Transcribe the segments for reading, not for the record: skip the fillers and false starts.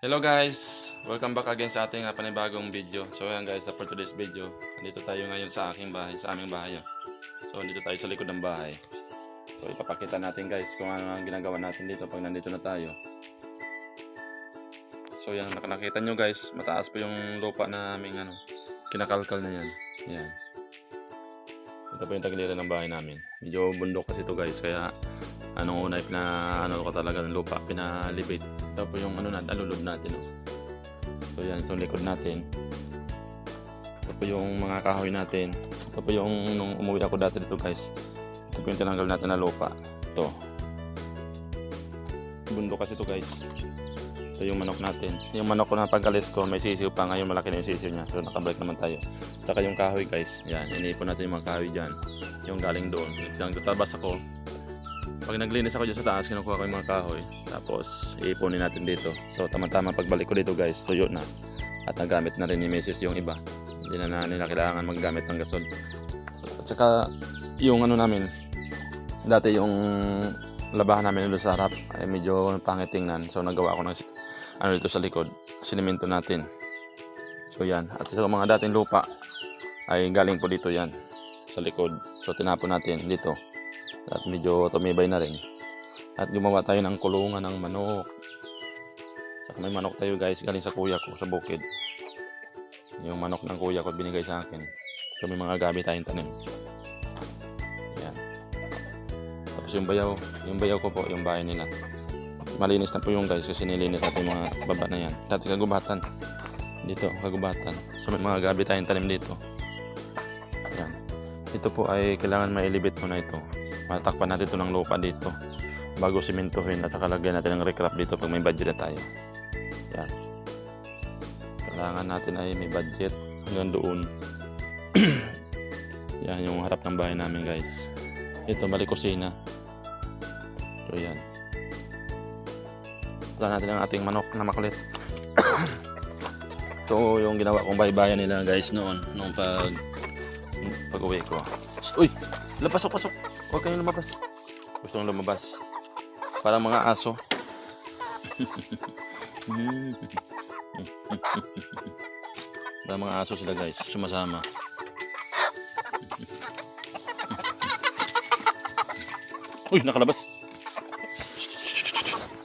Hello guys! Welcome back again sa ating panibagong video. So ayan guys, for today's video, nandito tayo ngayon sa aking bahay, sa aming bahay. So nandito tayo sa likod ng bahay. So ipapakita natin guys kung ano ang ginagawa natin dito pag nandito na tayo. So yan, nakita nyo guys, mataas po yung lupa na aming kinakalkal na yan. Yan. Ito po yung tagiliran ng bahay namin. Medyo bundok kasi ito guys, kaya anong una ko talaga ng lupa, pinalibit. Ito po yung alulod natin. Oh. So yan, so likod natin. Ito po yung mga kahoy natin. Ito po yung nung umuwi ako dati dito guys. Ito po yung tinanggal natin na lupa. Ito. Bundok kasi ito guys. Ito yung manok natin. Yung manok ko na pagkalis ko, may sisiw pa. Ngayon malaki na yung sisiw niya. So nakabalik naman tayo. Tsaka yung kahoy guys. Yan, iniipon natin yung mga kahoy dyan. Yung galing doon. Yung tatabas ako. Pag naglinis ako dyan sa taas, kinukuha ko yung mga kahoy. Tapos iipunin natin dito. So tama-tama pagbalik ko dito guys, tuyo na. At nagamit na rin ni Mrs. yung iba. Hindi na nila kailangan maggamit ng gasol. At saka yung namin, dati yung labahan namin doon sa harap ay medyo pangit tingnan. So nagawa ko ng dito sa likod, sinimento natin. So yan. At sa mga dating lupa ay galing po dito yan sa likod. So tinapon natin dito. At medyo tumibay na rin. At gumawa tayo ng kulungan ng manok. Saka may manok tayo guys, galing sa kuya ko sa bukid. Yung manok ng kuya ko binigay sa akin. So may mga gabi tayong tanim. Yan. Tapos yung bayaw ko po, yung bahay nila. Malinis na po yung guys kasi nilinis natin yung mga baba na yan. Dati kagubatan. Dito, kagubatan. So may mga gabi tayong tanim dito. Yan. Ito po ay kailangan mailibit mo na ito. Matakpan natin ito ng lupa dito bago simentuhin at saka lagyan natin ng recrap dito pag may budget na tayo. Yan. Kailangan natin ay may budget hanggang doon. Yan yung harap ng bahay namin guys. Ito bali kusina. So yan. Wala natin ang ating manok na makulit. Ito yung ginawa kong baybayan nila guys noon nung pag-uwi ko. Uy! Pasok! Huwag kayong lumabas. Gusto nang lumabas. Parang mga aso. Parang mga aso sila guys. Sumasama. Uy! Nakalabas.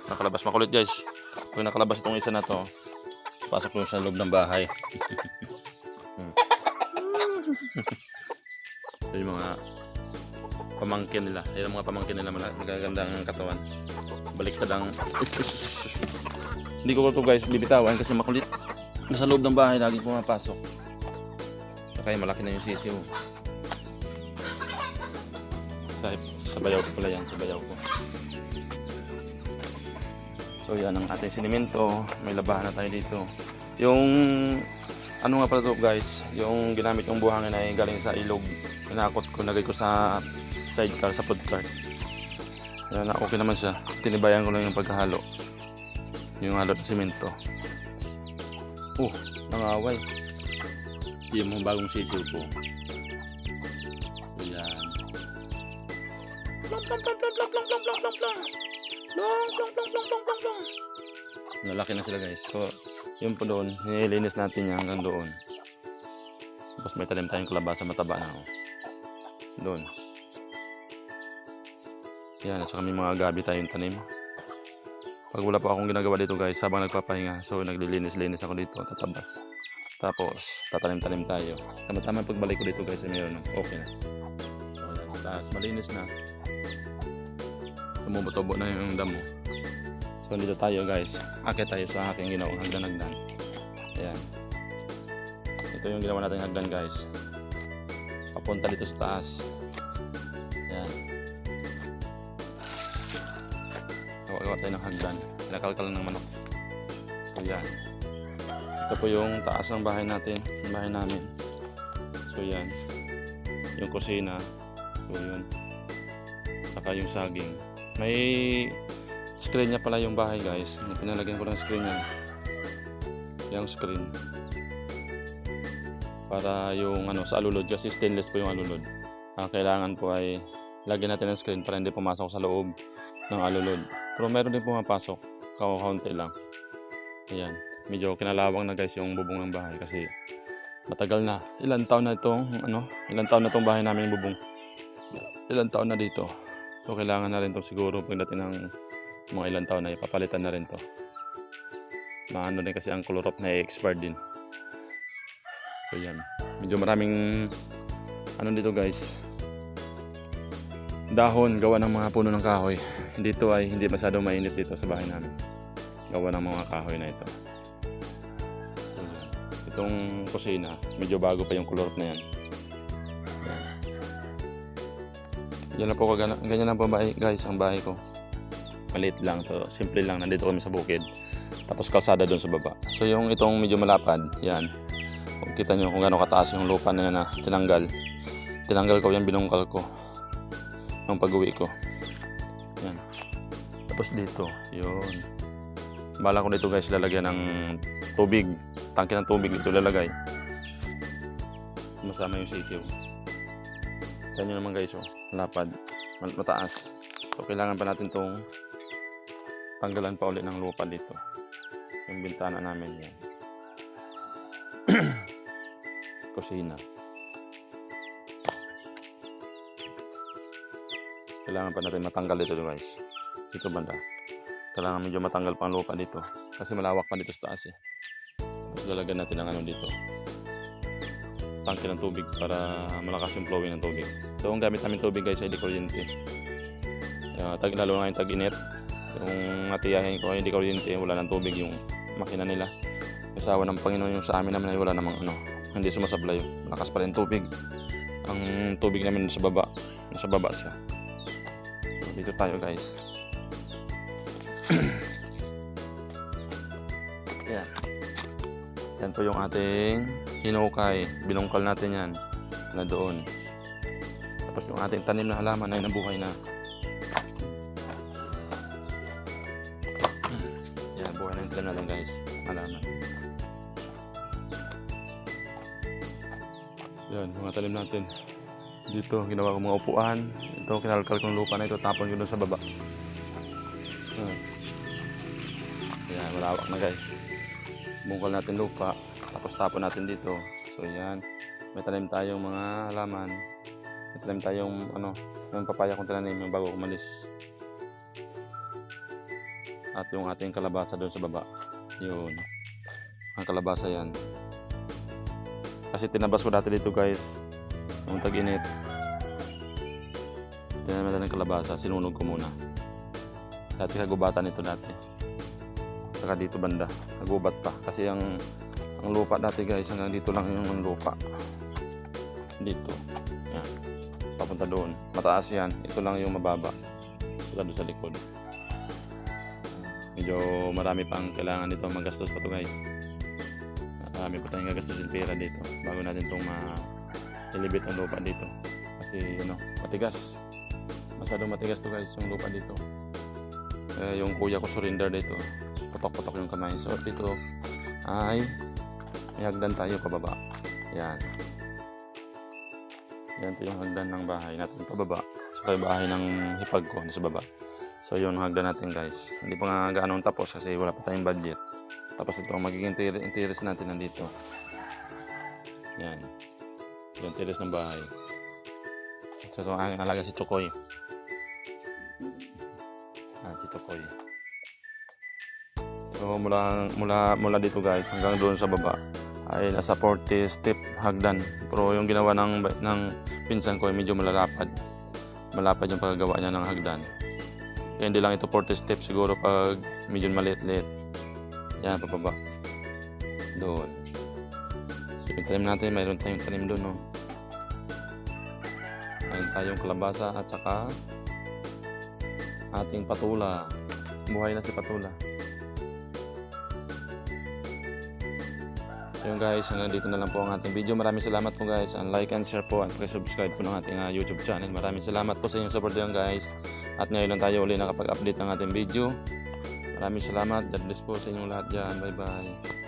Nakalabas. Makulit guys. Pag nakalabas itong isa na to, pasok yung sa loob ng bahay. So yung mga pamangkin nila. Yung mga pamangkin nila magaganda ang katawan. Baliktad ang hindi ko ito guys bibitawan kasi makulit. Nasa loob ng bahay lagi pumapasok. Kaya malaki na yung sisiw. Sa bayaw ko pala yan. Sa bayaw ko. So yan ang ating sinimento. May labahan na tayo dito. Yung nga pala ito guys, yung ginamit yung buhangin ay galing sa ilog. Pinakot ko, nagay ko sa sidecar, sa food cart. Yan, okay naman siya. Tinibayan ko lang yung pagkahalo. Yung halo ng simento. Nangaway. Yung mga bagong sisiw ko. Yan. Nalaki na sila guys. So, yun po doon, nililinis natin yan hanggang doon. Tapos may tanim tayong kalabasa mataba na. Doon. Yan, at saka may mga gabi tayong tanim. Pag wala pa akong ginagawa dito guys, habang nagpapahinga, so naglilinis-linis ako dito, tatabas. Tapos, tatanim-tanim tayo. Tama-tama pagbalik ko dito guys, ay mayroon. Okay na. So, yan, sa taas, malinis na. Tumubo-tubo na yung damo. So, dito tayo guys. Akit tayo sa aking ginawang hagdan-hagdan. Ayan. Ito yung ginawa natin hagdan guys. Papunta dito sa taas. Ayan. Gawa tayo ng hagdan. Pinakalkal ng manok. So yan. Ito po yung taas ng bahay natin. Yung bahay namin. So yan. Yung kusina. So yun. Saka yung saging. May screen niya pala yung bahay guys. Pinalagyan ko ng screen niya. Yung screen. Para yung sa alulod. Kasi stainless po yung alulod. Kailangan po ay lagyan natin ng screen para hindi pumasok sa loob ng alulod. Pero meron din pumapasok. Kaunti lang. Ayan. Medyo kinalawang na guys yung bubong ng bahay kasi matagal na. Ilang taon na itong bahay namin bubong. Ilang taon na dito. So kailangan na rin to siguro pagdating ng mga ilang taon na ipapalitan na rin to. Maano din kasi ang color na expired din. So yan. Medyo maraming dito guys. Dahon gawa ng mga puno ng kahoy. Dito ay hindi masyadong mainit dito sa bahay namin. Gawa ng mga kahoy na ito. So, yan. Itong kusina, medyo bago pa yung color na yan. Yan. Yan lang po, ganyan lang po guys ang bahay ko. Maliit lang to, simple lang. Nandito kami sa bukid. Tapos kalsada doon sa baba. So yung itong medyo malapad, yan. Kung kita nyo kung gaano kataas yung lupa na yan na tinanggal. Tinanggal ko yan, binungkal ko. Nung pag-uwi ko. Yan. Tapos dito, yun. Bala ko dito guys, lalagyan ng tubig. Tangke ng tubig dito lalagay. Masama yung sisiw. Yan nyo naman guys, oh. Lapad. Mataas. So kailangan pa natin itong tanggalan pa ulit ng lupa dito. Yung bintana namin yan. Kusina. Kailangan pa natin matanggal dito guys. Dito banda. Kailangan medyo matanggal pa ang lupa dito. Kasi malawak pa dito sa taas eh. Tapos lalagyan natin ng dito. Tangke ng tubig para malakas yung flowing ng tubig. So ang gamit namin tubig guys ay di kuryente. Lalo nga yung tag-init. Yung natiyahin ko ay hindi kuryente. Wala ng tubig yung makina nila. Kasawa ng Panginoon yung sa amin naman ay wala namang hindi sumasablay. Malakas pa rin tubig. Ang tubig namin sa baba. Nasa baba siya. Dito tayo guys. Yan. Yan po yung ating hinukay. Binungkal natin yan na doon. Tapos yung ating tanim na halaman ay nabuhay na. Yan, buhay na yung tanim natin guys. Halaman. Yan, mga tanim natin. Dito, ginawa ko mga upuan. Ito, kinalkal ko ng lupa na ito. Tapon ko doon sa baba. Ayan, malawak na guys. Bungkal natin lupa. Tapos tapon natin dito. So, yan. May tanim tayong mga halaman. May tanim tayong, yung papaya kong tinanim yung bago umalis. At yung ating kalabasa doon sa baba. Yun. Ang kalabasa yan. Kasi tinabas ko dati dito guys. Nung tag-init. Tinaman na ng kalabasa, sinunog ko muna. Dati kagubatan ito dati. Saka dito banda, kagubat pa. Kasi ang lupa dati guys, hanggang dito lang yung lupa. Dito. Yan. Papunta doon. Mataas yan. Ito lang yung mababa. Ito doon sa likod. Medyo marami pang kailangan dito magastos pa to guys. Marami pa tayong gagastusin pera dito. Bago natin itong ilibit ang lupa dito kasi matigas, masyadong matigas to guys yung lupa dito. Yung kuya ko surrender dito, putok-putok yung kamay. So dito ay may hagdan tayo pababa. Yan po yung hagdan ng bahay natin pababa. So yung bahay ng hipag ko sa baba. So yun hagdan natin guys. Hindi pa nga gaano tapos kasi wala pa tayong budget. Tapos ito ang magiging interest natin nandito. Yan yung tiles ng bahay. So ito ang alaga si Chokoy. Si Chokoy. So mula dito guys hanggang doon sa baba ay nasa 40 step hagdan. Pero yung ginawa ng pinsan ko ay medyo malapad yung paggawa niya ng hagdan. Kaya hindi lang ito 40 step siguro pag medyo maliit-liit. Yan pababa. Doon. So yung tanim natin, mayroon tayong tanim doon, no? Mayroon tayong kalabasa at saka ating patula. Buhay na si patula. So yun guys, hanggang dito na lang po ang ating video. Maraming salamat po guys. And like and share po at subscribe po ng ating YouTube channel. Maraming salamat po sa inyong support yan guys. At ngayon lang tayo uli nakapag-update ng ating video. Maraming salamat. God bless po sa inyong lahat dyan. Bye bye.